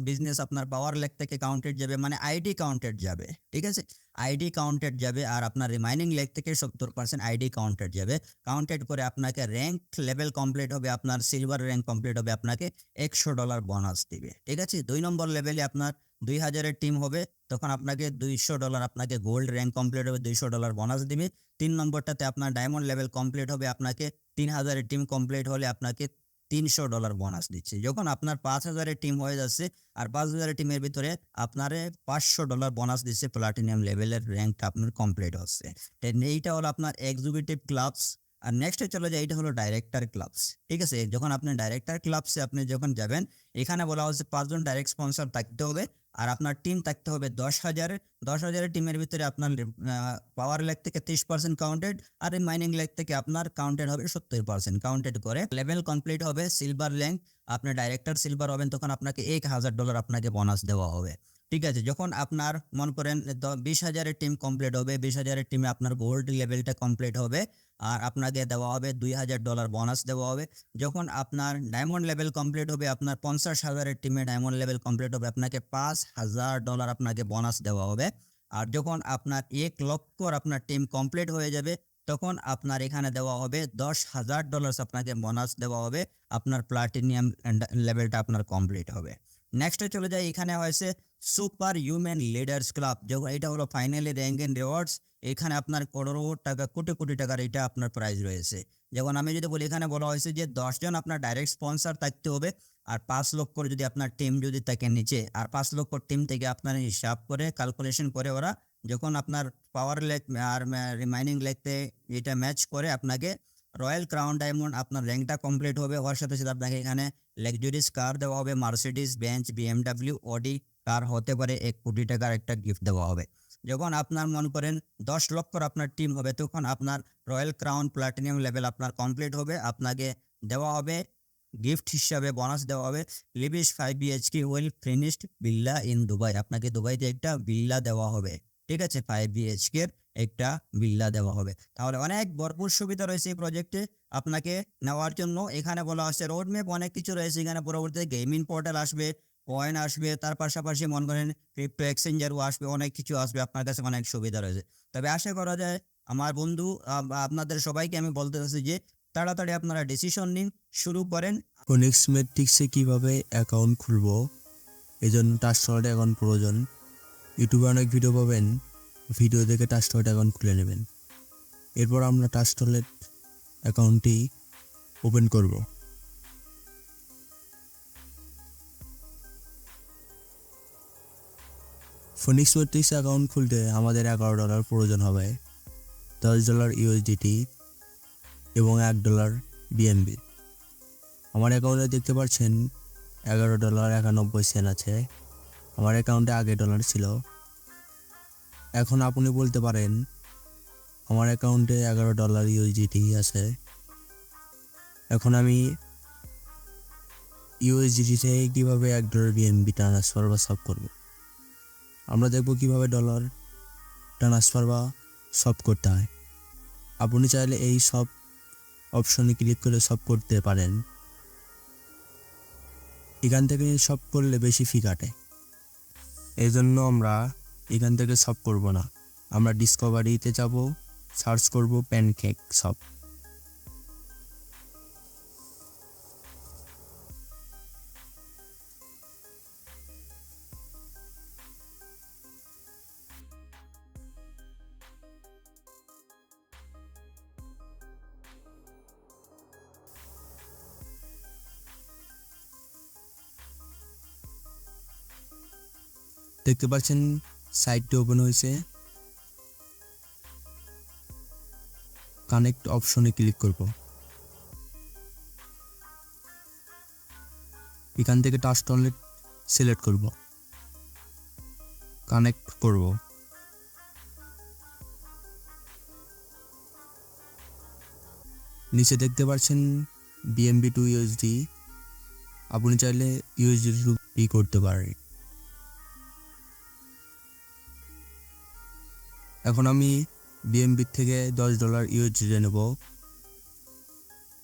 বিজনেস আপনার পাওয়ার লেগ থেকে কাউন্টেড যাবে, মানে আইডি কাউন্টেড যাবে। ঠিক আছে? আইডি কাউন্টেড যাবে আর আপনার রিমাইনিং লেগ থেকে 70% আইডি কাউন্টেড যাবে। কাউন্টেড করে আপনাকে র্যাঙ্ক লেভেল কমপ্লিট হবে, আপনার সিলভার র্যাঙ্ক কমপ্লিট হবে, আপনাকে $100 বোনাস দিবে। ঠিক আছে? 2 নম্বর লেভেলে আপনার 2000-এর টিম হবে, তখন আপনাকে $200 আপনাকে গোল্ড র্যাঙ্ক কমপ্লিট হবে, $200 বোনাস দিবে। 3 নম্বরটাতে আপনার ডায়মন্ড লেভেল কমপ্লিট হবে, আপনাকে 3000-এর টিম কমপ্লিট হলে আপনাকে $300 বোনাস দিচ্ছে। যখন আপনার 5000-এর টিম হয়ে যাচ্ছে আর 5000-এর টিমের ভিতরে আপনারে $500 বোনাস দিচ্ছে, প্লাটিনাম লেভেলের র্যাঙ্কটা আপনার কমপ্লিট হচ্ছে। এইটা হলো আপনার এক্সিকিউটিভ ক্লাবস। আর নেক্সটে চলে যায় এটা হলো ডাইরেক্টর ক্লাবস। ঠিক আছে? যখন আপনি ডাইরেক্টর ক্লাবসে আপনি যখন যাবেন, এখানে বলা হচ্ছে 5 জন ডাইরেক্ট স্পন্সর থাকতে হবে আর আপনার টিম থাকতে হবে 10,000-এর টিমের ভিতরে আপনার পাওয়ার লেগ থেকে 30% কাউন্টেড আর মাইনিং লেগ থেকে আপনার কাউন্টেড হবে 70%। কাউন্টেড করে লেভেল কমপ্লিট হবে সিলভার র্যাঙ্ক, আপনি ডাইরেক্টর সিলভার হবেন তখন আপনাকে $1000 আপনাকে বোনাস দেওয়া হবে। ঠিক আছে? যখন আপনার মনে করেন 20,000-এর টিম কমপ্লিট হবে, 20,000-এর টিমে আপনার গোল্ড লেভেলটা কমপ্লিট হবে আর আপনাকে দেওয়া হবে $2,000 বোনাস দেওয়া হবে। যখন আপনার ডায়মন্ড লেভেল কমপ্লিট হবে, আপনার 50,000-এর টিমে ডায়মন্ড লেভেল কমপ্লিট হবে, আপনাকে $5,000 আপনাকে বোনাস দেওয়া হবে। আর যখন আপনার 1 লক্ষ আপনার টিম কমপ্লিট হয়ে যাবে তখন আপনার এখানে দেওয়া হবে $10,000 আপনাকে বোনাস দেওয়া হবে, আপনার প্লাটিনিয়াম লেভেলটা আপনার কমপ্লিট হবে। নেক্সটে চলে যায়, এখানে হয়েছে সুপার হিউম্যান লিডার্স ক্লাব। যখন এটা হলো ফাইনালি র্যাঙ্ক অ্যান্ড রিওয়ার্ডস, এখানে আপনার করোড় টাকা, কোটি কোটি টাকার এটা আপনার প্রাইজ রয়েছে। যেমন আমি যদি বলি, এখানে বলা হয়েছে যে 10 জন আপনার ডাইরেক্ট স্পন্সর থাকতে হবে, আর 5 লক্ষর যদি আপনার টিম যদি থাকে নিচে, আর 5 লক্ষর টিম থেকে আপনার হিসাব করে ক্যালকুলেশন করে ওরা যখন আপনার পাওয়ার লেগ আর রিমাইনিং লেগতে এটা ম্যাচ করে আপনাকে রয়্যাল ক্রাউন ডায়মন্ড আপনার র্যাঙ্কটা কমপ্লিট হবে। হওয়ার সাথে সাথে আপনাকে এখানে লাক্সারিয়াস কার দেওয়া হবে, মার্সিডিজ বেঞ্চ, বিএমডাব্লিউ, অডি কার হতে পারে 1 কোটি টাকার একটা গিফট দেওয়া হবে। যখন আপনার মনে করেন 10 লক্ষর আপনার টিম হবে, তখন আপনার রয়্যাল ক্রাউন প্লাটিনিয়াম লেভেল আপনার কমপ্লিট হবে, আপনাকে দেওয়া হবে গিফট হিসাবে বোনাস দেওয়া হবে লিভিশ 5 BHK well finished Billah in Dubai. আপনাকে দুবাইতে একটা বিল্লা দেওয়া হবে, ঠিক আছে, 5 বিএইচকে একটা বিল্লা দেওয়া হবে। তাহলে অনেক ভরপুর সুবিধা রয়েছে এই প্রজেক্টে আপনাকে নেওয়ার জন্য। এখানে বলা হচ্ছে রোড ম্যাপ, অনেক কিছু রয়েছে এখানে। পরবর্তীতে গেমিং পোর্টাল আসবে, কয়েন আসবে, তার পাশাপাশি মনে করেন ক্রিপ্টো এক্সচেঞ্জারও আসবে, অনেক কিছু আসবে, আপনার কাছে অনেক সুবিধা রয়েছে। তবে আশা করা যায় আমার বন্ধু আপনাদের সবাইকে আমি বলতে চাচ্ছি যে তাড়াতাড়ি আপনারা ডিসিশন নিন, শুরু করেন। ফোনিক্স ম্যাট্রিক্সে কীভাবে অ্যাকাউন্ট খুলবো, এই জন্য ট্রাস্ট ওয়ালেট অ্যাকাউন্ট প্রয়োজন। ইউটিউবে অনেক ভিডিও পাবেন, ভিডিও দেখে ট্রাস্ট ওয়ালেট অ্যাকাউন্ট খুলে নেবেন। এরপর আমরা ট্রাস্ট ওয়ালেট অ্যাকাউন্টটি ওপেন করব। ফোনিক্স ম্যাট্রিক্স অ্যাকাউন্ট খুলতে আমাদের $11 প্রয়োজন হবে, $10 ইউএসডিটি এবং $1 বিএনবি। আমার অ্যাকাউন্টে দেখতে পাচ্ছেন $11.91 আছে। আমার অ্যাকাউন্টে আগে ডলার ছিল। এখন আপনি বলতে পারেন আমার অ্যাকাউন্টে $11 ইউএসডিটি আছে। এখন আমি ইউএসডিটি থেকে কীভাবে $1 বিএনবি ট্রান্সফার বা সব করব। আমরা দেখব কিভাবে ডলার ট্রান্সফার বা সব করতে হয়। আপনি চাইলে এই সব অপশনে ক্লিক করে সব করতে পারেন। এখান থেকে সব করলে বেশি ফি কাটে, এই জন্য আমরা এখান থেকে সব করব না। আমরা ডিসকভারিতে যাব, সার্চ করব প্যানকেক সব। দেখতে পাচ্ছেন সাইটটি ওপেন হয়েছে। কানেক্ট অপশনে ক্লিক করব। এখান থেকে ট্রাস্ট ওয়ালেট সিলেক্ট করব, কানেক্ট করব। নিচে দেখতে পাচ্ছেন বিএমবি টু ইউএসডি। আপনি চাইলে ইউএসডি করতে পারেন। এখন আমি বিএমবি থেকে $10 ইউএসডি নেব।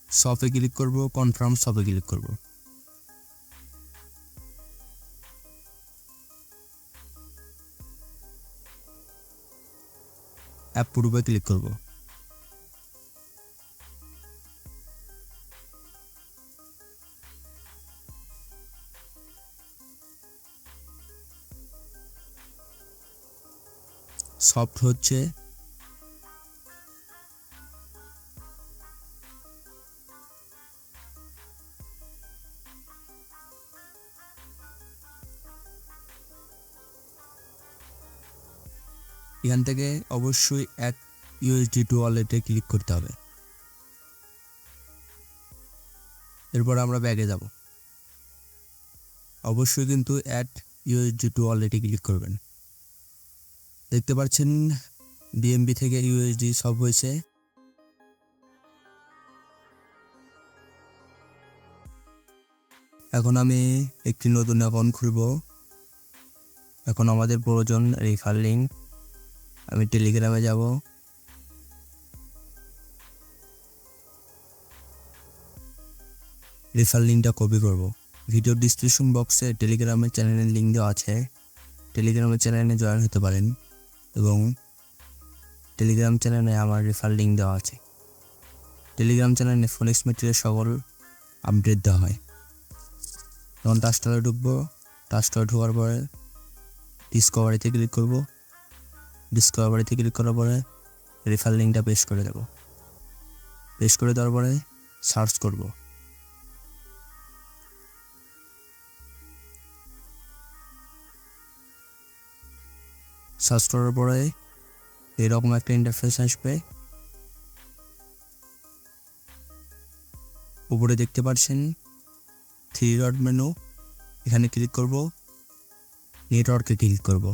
শপে ক্লিক করব, কনফার্ম শপে ক্লিক করব। অ্যাপ্রুভে ক্লিক করব। সফট হচ্ছে। এখান থেকে অবশ্যই এক ইউএসডি ওয়ালেটে ক্লিক করতে হবে। এরপর আমরা ব্যাগে যাব। অবশ্যই কিন্তু অ্যাড ইউএসডি ওয়ালেটে ক্লিক করবেন। দেখতে পাচ্ছেন বিএমবি থেকে ইউএসডি সব হয়েছে। এখন আমি একটি নতুন অ্যাকাউন্ট খুলব। এখন আমাদের প্রয়োজন রেফার লিঙ্ক। আমি টেলিগ্রামে যাব। রেফার লিঙ্কটা কপি করব। ভিডিও ডিসক্রিপশন বক্সে টেলিগ্রামের চ্যানেলের লিঙ্ক দেওয়া আছে। টেলিগ্রামের চ্যানেলে জয়েন হতে পারেন এবং টেলিগ্রাম চ্যানেলে আমার রেফার লিঙ্ক দেওয়া আছে। টেলিগ্রাম চ্যানেলে ফোনিক্স ম্যাট্রিক্সের সকল আপডেট দেওয়া হয়। তখন টাস্টারে ঢুকবো। টাস্টারে ঢোকার পরে ডিসকভারিতে ক্লিক করব। ডিসকভারিতে ক্লিক করার পরে রেফার লিঙ্কটা পেস্ট করে দেব। পেস্ট করে দেওয়ার পরে সার্চ করব। সার্চ করার পরে এরকম একটা ইন্টারফেস আসবে। উপরে দেখতে পাচ্ছেন 3 ডট মেনু, এখানে ক্লিক করব, নেটওয়ার্কে ক্লিক করব।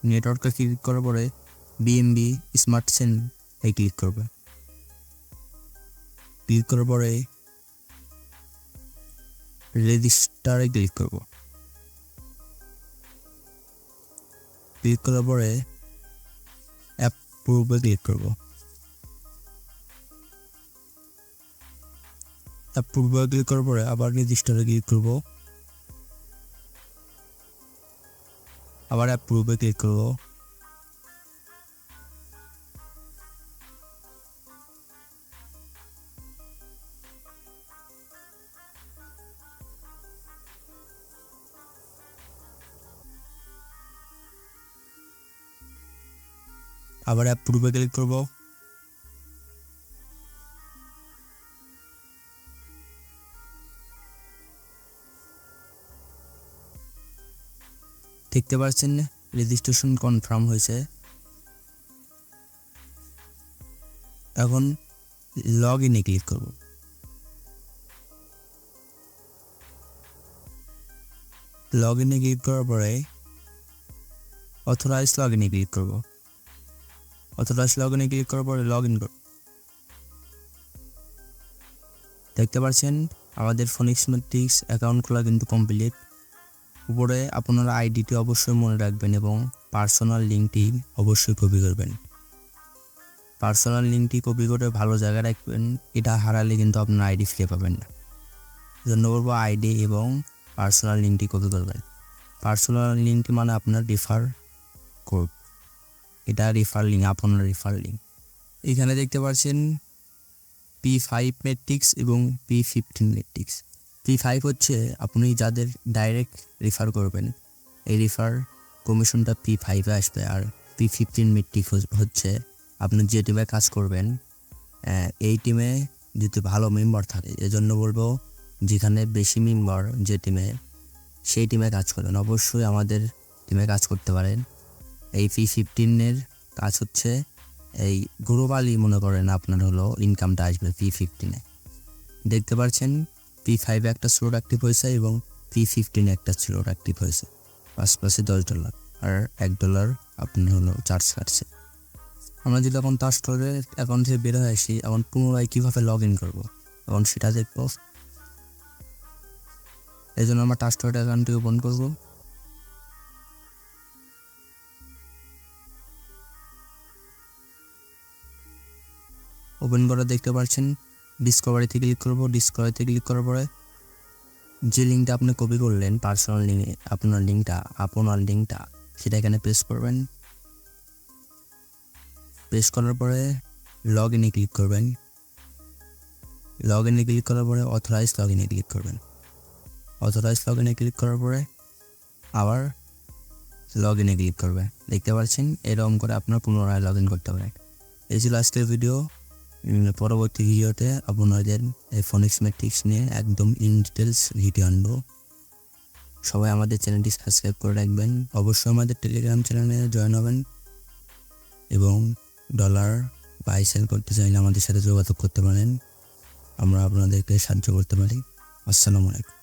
নেটওয়ার্কে ক্লিক করার পরে বিএনবি স্মার্ট সেল এই ক্লিক করবে। ক্লিক করার পরে রেজিস্টারে ক্লিক করব। ক্লিক করার পরে অ্যাপ্রুভে ক্লিক করব। অ্যাপ্রুভে ক্লিক করার পরে আবার রেজিস্টারে ক্লিক করব। আবার অ্যাপ্রুভে ক্লিক করব। আবার অ্যাপ্রুভে ক্লিক করব। দেখতে পাচ্ছেন রেজিস্ট্রেশন কনফার্ম হয়েছে। এখন লগ ইনে ক্লিক করব। লগ ইনে ক্লিক করার পরে অথরাইজ লগ ইনে ক্লিক করব। অথরাইজ লগ ইনে ক্লিক করার পরে লগ ইন করব। দেখতে পাচ্ছেন আমাদের ফোনিক্স ম্যাট্রিক্স অ্যাকাউন্ট খোলা কিন্তু কমপ্লিট। উপরে আপনারা আইডিটি অবশ্যই মনে রাখবেন এবং পার্সোনাল লিঙ্কটি অবশ্যই কপি করবেন। পার্সোনাল লিঙ্কটি কপি করে ভালো জায়গায় রাখবেন, এটা হারালে কিন্তু আপনার আইডি ফিরে পাবেন না। জন্য বলবো আইডি এবং পার্সোনাল লিঙ্কটি কপি করবেন। পার্সোনাল লিঙ্কটি মানে আপনার রেফার কোড, এটা রেফার লিঙ্ক, আপনার রেফার লিঙ্ক। এখানে দেখতে পাচ্ছেন P5 ম্যাট্রিক্স এবং P15 ম্যাট্রিক্স। P5 হচ্ছে আপনি যাদের ডাইরেক্ট রেফার করবেন, এই রেফার কমিশনটা P5-এ আসবে। আর P15 ম্যাট্রিক্স হচ্ছে আপনি যে টিমে কাজ করবেন এই টিমে যদি ভালো মেম্বার থাকে, এজন্য বলবো যেখানে বেশি মেম্বার যে টিমে, সেই টিমে কাজ করেন। অবশ্যই আমাদের টিমে কাজ করতে পারেন। এই P15-এর কাজ হচ্ছে এই গ্লোবালি মনে করেন আপনার হলো ইনকামটা আসবে P15-এ। দেখতে পাচ্ছেন P5-এ একটা স্লোট অ্যাক্টিভ হয়েছে এবং P15-এ একটা স্লোট অ্যাক্টিভ হয়েছে। পাশে $10 আর $1 আপনার হলো চার্জ কাটছে। আমরা যদি এখন টাস্টরের অ্যাকাউন্ট থেকে বের হয়ে আসি, এখন পুনরায় কীভাবে লগ ইন করবো এখন সেটা দেখবো। এই জন্য আমরা টাস্টরের অ্যাকাউন্টটি ওপেন করবো। ওপেন করে দেখতে পাচ্ছেন ডিসকভারিতে ক্লিক করব। ডিসকভারিতে ক্লিক করার পরে যে লিঙ্কটা আপনি কপি করলেন পার্সোনাল লিঙ্কে, আপনার লিঙ্কটা সেটা এখানে পেস্ট করবেন। পেস্ট করার পরে লগ ইনে ক্লিক করবেন। লগ ইনে ক্লিক করার পরে অথরাইজ লগ ইনে ক্লিক করবেন। অথরাইজ লগ ইনে ক্লিক করার পরে আবার লগ ইনে ক্লিক করবেন। দেখতে পাচ্ছেন এরকম করে আপনার পুনরায় লগ ইন করতে পারেন। এই ছিল আজকের ভিডিও। পরবর্তী ভিডিওতে আপনাদের এই ফোনিক্স ম্যাট্রিক্স নিয়ে একদম ইন ডিটেলস ভিডিও আনবো। সবাই আমাদের চ্যানেলটি সাবস্ক্রাইব করে রাখবেন। অবশ্যই আমাদের টেলিগ্রাম চ্যানেলে জয়েন হবেন এবং ডলার বাই সেল করতে চাইলে আমাদের সাথে যোগাযোগ করতে পারেন, আমরা আপনাদেরকে সাহায্য করতে পারি। আসসালামু আলাইকুম।